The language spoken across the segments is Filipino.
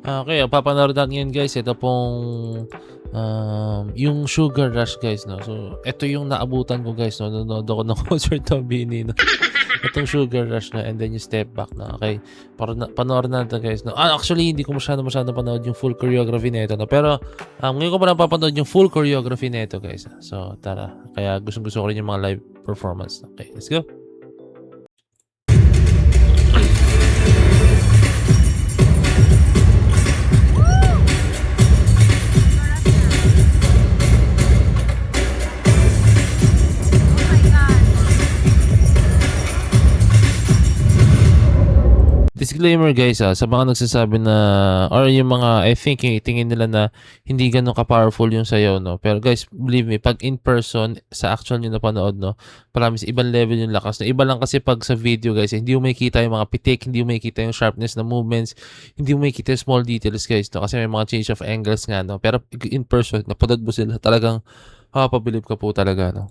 Okay, papanood natin ngayon guys. Ito pong yung Sugar Rush guys, no. So, ito yung naabutan ko guys, no. Nanonood ako ng concert ng Bini, no. Itong Sugar Rush na and then yung Step Back na. Okay. Panoorin natin guys, no. Actually, hindi ko masyado panood yung full choreography nito, no. Pero ngayon ko pa lang papanood yung full choreography nito guys. So, tara. Kaya gusto ko rin yung mga live performance. Okay, let's go. Disclaimer guys, sa mga nagsasabi na or yung mga I think yung tingin nila na hindi ganun ka-powerful yung sayaw, no. Pero guys, believe me, pag in person sa actual niyo napanood, no, promise ibang level yung lakas. No, iba lang kasi pag sa video guys, hindi mo makikita yung mga pitik, hindi mo makikita yung sharpness ng movements, hindi mo makikita yung small details guys, no, kasi may mga change of angles nga, no. Pero in person, napanood mo sila, talagang pabilib ka po talaga, no.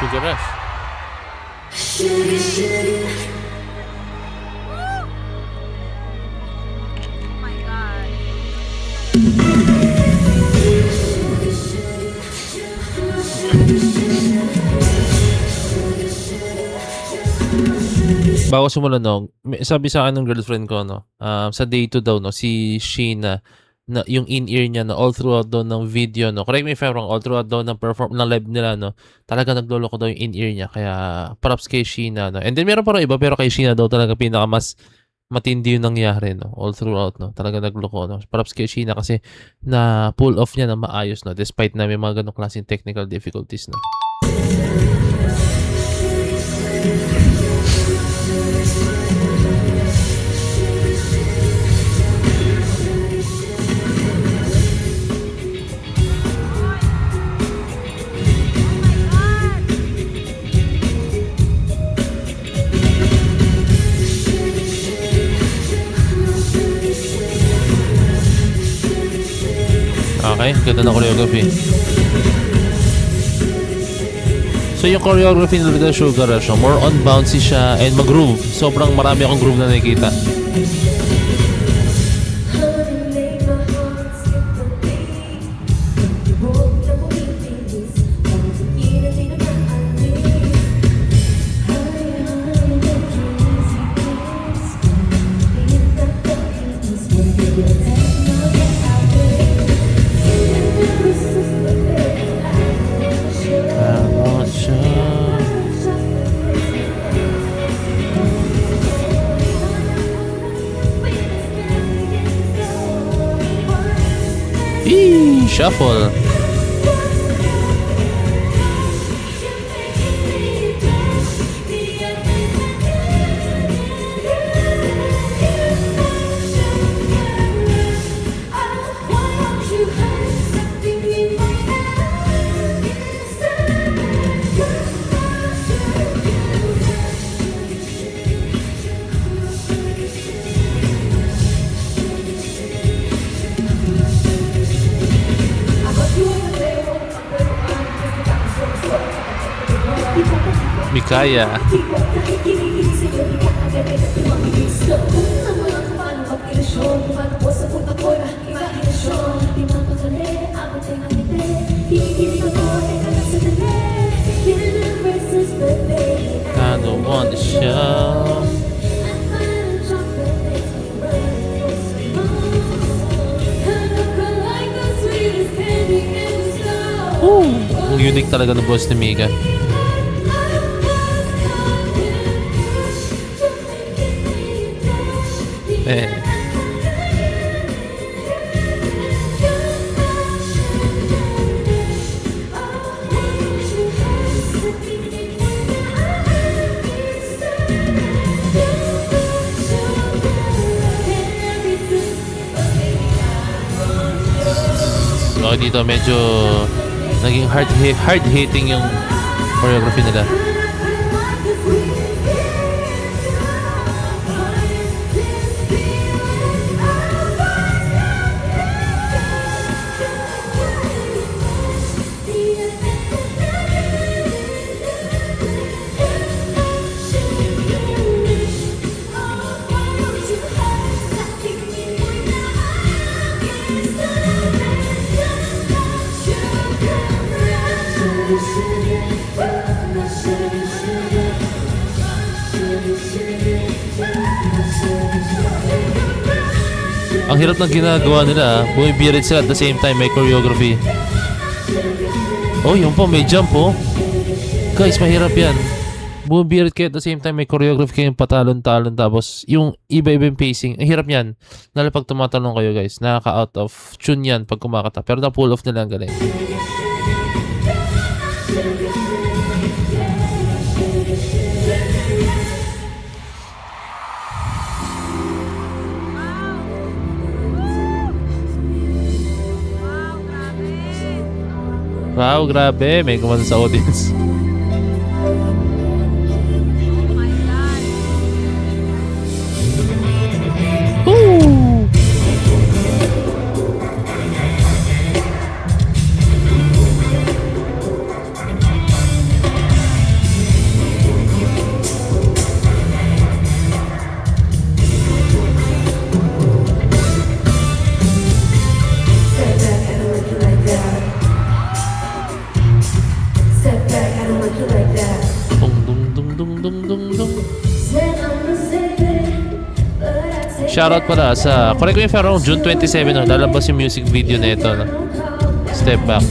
Sugar Rush. Oh my God. Bago sumunod, no, sabi sa akin ng girlfriend ko, no, sa day 2 daw, no, si Sheena, na yung in-ear niya, no, all throughout daw ng video, no, correct me if I'm wrong, all throughout daw ng live nila, no, talaga nagloloko daw yung in-ear niya, kaya props kay Sheena, no. And then meron pa rin iba, pero kay Sheena daw talaga pinaka mas matindi yung nangyari, no, all throughout, no, talaga nagloko, no. Props kay Sheena kasi na pull off niya na maayos, no, despite na may mga ganong klaseng technical difficulties, no. Okay, ganda ng choreography. So yung choreography nila ng Sugar Rush, more on bouncy siya and mag-groove. Sobrang marami akong groove na nakikita. Shuffle. Mikaya. I don't want to show. Ang unique talaga ng boss ni Mika. So dito medyo naging hard hitting yung choreography nila. Ang hirap ng ginagawa nila, bumibirit sila at the same time may choreography. Oh, yun po, may jump oh. Guys, mahirap yan. Bumibirit kayo at the same time may choreography kayong patalon-talon tapos yung iba-ibang pacing. Ang hirap yan. Lalo pag tumatalon kayo guys, nakaka-out of tune yan pag kumakata. Pero na-pull off nila ang galing. Wow, grabe. May gumano sa audience. Oh my God. Woo! Shoutout pala sa, correct me if I'm wrong, June 27, no, lalabas yung music video na ito. No? Step Back.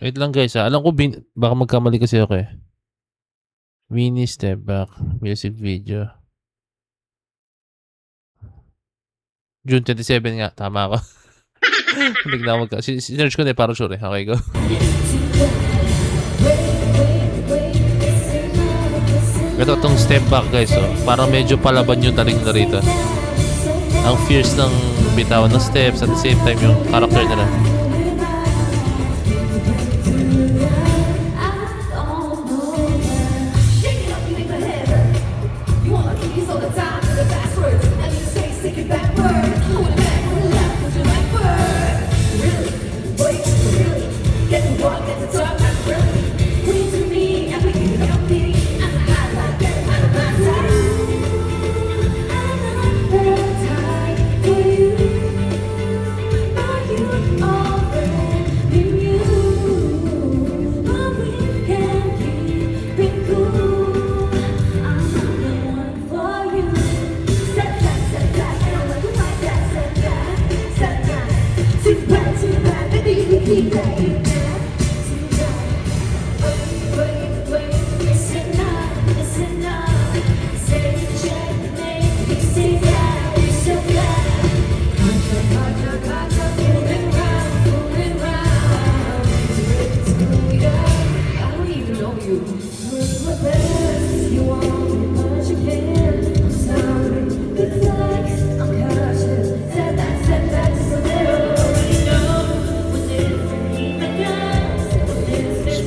Wait lang guys ha. Alam ko baka magkamali kasi ako eh. Mini Step Back music video. June 27 nga. Tama ako. Bigla ako sinerge ko na para sure eh. Okay, go. Ito tong Step Back guys oh. Parang medyo palaban yung taling na rito. Ang fierce ng bitawan ng steps at the same time yung character nila.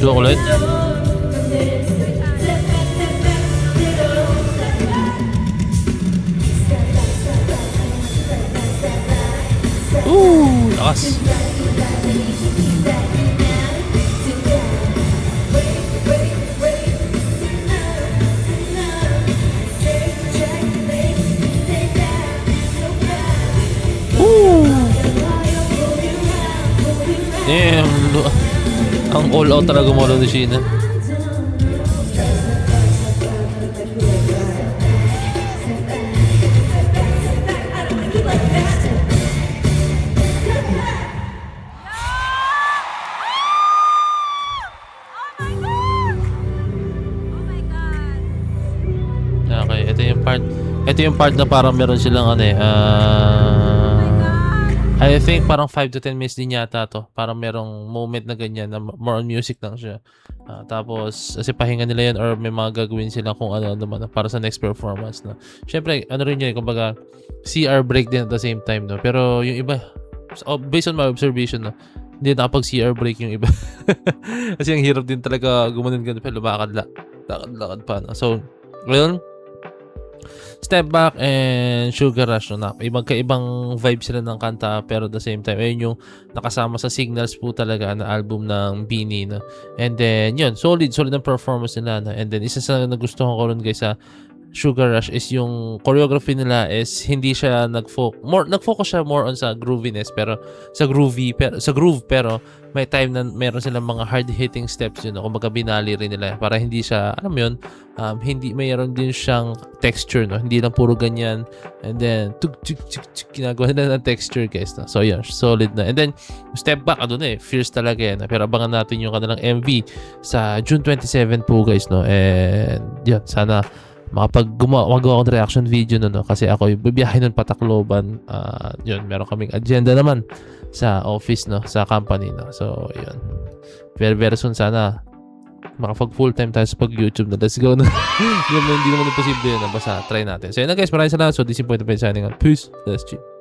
Do ulit. Lakas. Damn. Ang all out talaga mo ni Sheena. part. Ito yung part na parang meron silang ano eh, I think parang 5 to 10 minutes din yata to. Parang merong moment na ganyan na more on music lang siya. Tapos, kasi pahinga nila yan or may mga gagawin sila kung ano naman para sa next performance. No? Siyempre, ano rin yun, kumbaga, CR break din at the same time. No? Pero yung iba, based on my observation, no, hindi nakapag-CR break yung iba. Kasi ang hirap din talaga gumanon pa, lakad pa. No? So, well, Step Back and Sugar Rush, no, magkaibang vibe sila ng kanta pero at the same time ayun yung nakasama sa Signals po talaga na album ng Beanie, no? And then yun, solid ang performance nila, no? And then isa sa nagustuhan ko rin guys sa Sugar Rush is yung choreography nila is hindi siya nag-focus siya more on sa grooviness pero sa groove pero may time na meron silang mga hard-hitting steps yun, no? Kumbaga binali rin nila para hindi siya, alam mo yun, hindi mayroon din siyang texture, no? Hindi lang puro ganyan and then ginagawa nila ng texture guys, no? So yun, solid na. And then Step Back, ano na fierce talaga yan, pero abangan natin yung kanilang MV sa June 27 po guys, no? And yun, sana magawa ako ng reaction video no, kasi ako yung bibiyahe nun Patacloban. Yun, meron kaming agenda naman sa office, no, sa company, no. So yun, very very soon sana makapag full time tayo sa pag YouTube na. Let's go na. Hindi naman imposible yun, basta try natin. So yun na guys, maraming salamat. So this is Point of View signing out. Peace. Let's check.